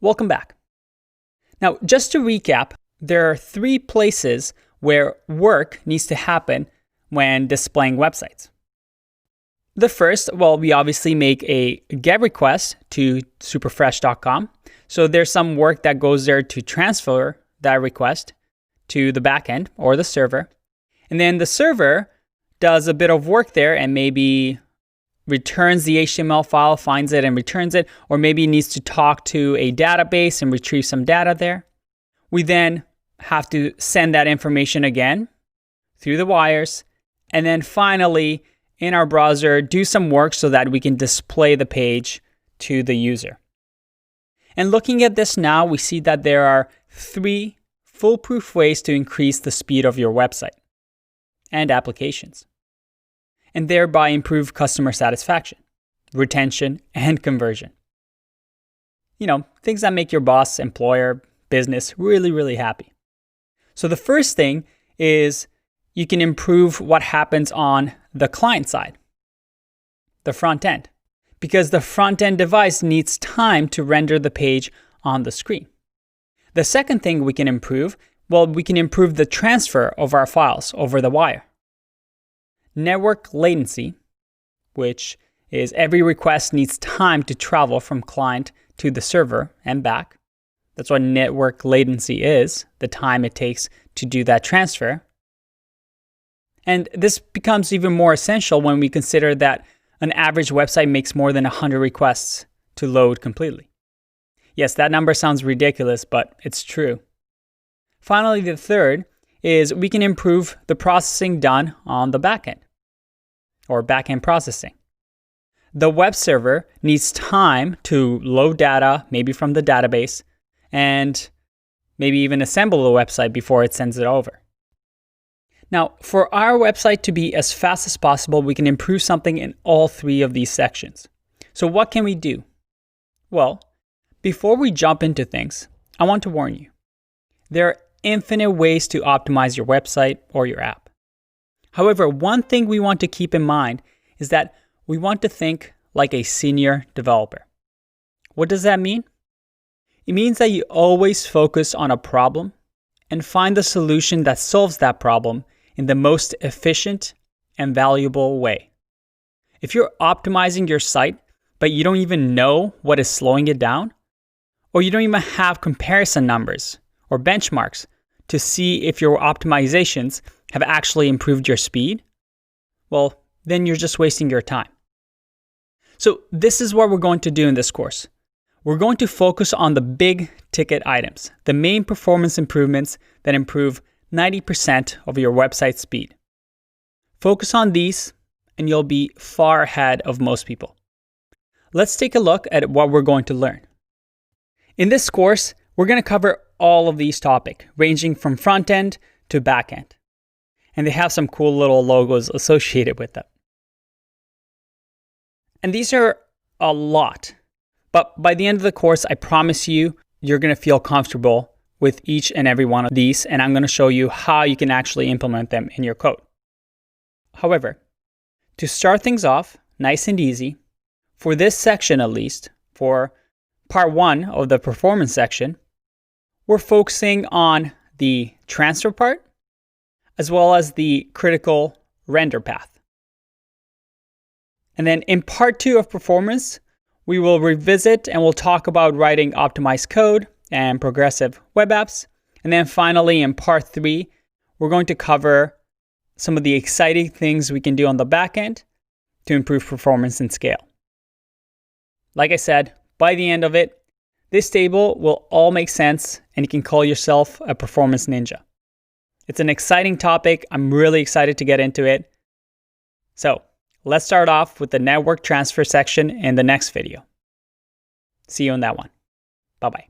Welcome back. Now, just to recap, there are 3 places where work needs to happen when displaying websites. The first, well, we obviously make a GET request to superfresh.com. So there's some work that goes there to transfer that request to the backend or the server. And then the server does a bit of work there and maybe returns the HTML file, finds it and returns it, or maybe needs to talk to a database and retrieve some data there. We then have to send that information again through the wires, and then finally in our browser do some work so that we can display the page to the user. And looking at this now, we see that there are 3 foolproof ways to increase the speed of your website and applications, and thereby improve customer satisfaction, retention, and conversion. Things that make your boss, employer, business really, really happy. So the first thing is you can improve what happens on the client side, the front end, because the front end device needs time to render the page on the screen. The second thing we can improve, we can improve the transfer of our files over the wire. Network latency, which is every request needs time to travel from client to the server and back. That's what network latency is, the time it takes to do that transfer. And this becomes even more essential when we consider that an average website makes more than 100 requests to load completely. Yes, that number sounds ridiculous, but it's true. Finally, the third is we can improve the processing done on the backend, or backend processing. The web server needs time to load data, maybe from the database, and maybe even assemble the website before it sends it over. Now, for our website to be as fast as possible, we can improve something in all 3 of these sections. So what can we do? Well, before we jump into things, I want to warn you. There are infinite ways to optimize your website or your app. However, one thing we want to keep in mind is that we want to think like a senior developer. What does that mean? It means that you always focus on a problem and find the solution that solves that problem in the most efficient and valuable way. If you're optimizing your site, but you don't even know what is slowing it down, or you don't even have comparison numbers or benchmarks to see if your optimizations have actually improved your speed, well, then you're just wasting your time. So this is what we're going to do in this course. We're going to focus on the big ticket items, the main performance improvements that improve 90% of your website speed. Focus on these and you'll be far ahead of most people. Let's take a look at what we're going to learn. In this course, we're going to cover all of these topics, ranging from front end to back end. And they have some cool little logos associated with them. And these are a lot. But by the end of the course, I promise you, you're going to feel comfortable with each and every one of these, and I'm going to show you how you can actually implement them in your code. However, to start things off nice and easy, for this section at least, for part 1 of the performance section, we're focusing on the transfer part, as well as the critical render path. And then in part 2 of performance, we will revisit and we'll talk about writing optimized code and progressive web apps. And then finally, in part 3, we're going to cover some of the exciting things we can do on the back end to improve performance and scale. Like I said, by the end of it, this table will all make sense and you can call yourself a performance ninja. It's an exciting topic. I'm really excited to get into it. So let's start off with the network transfer section in the next video. See you in that one. Bye-bye.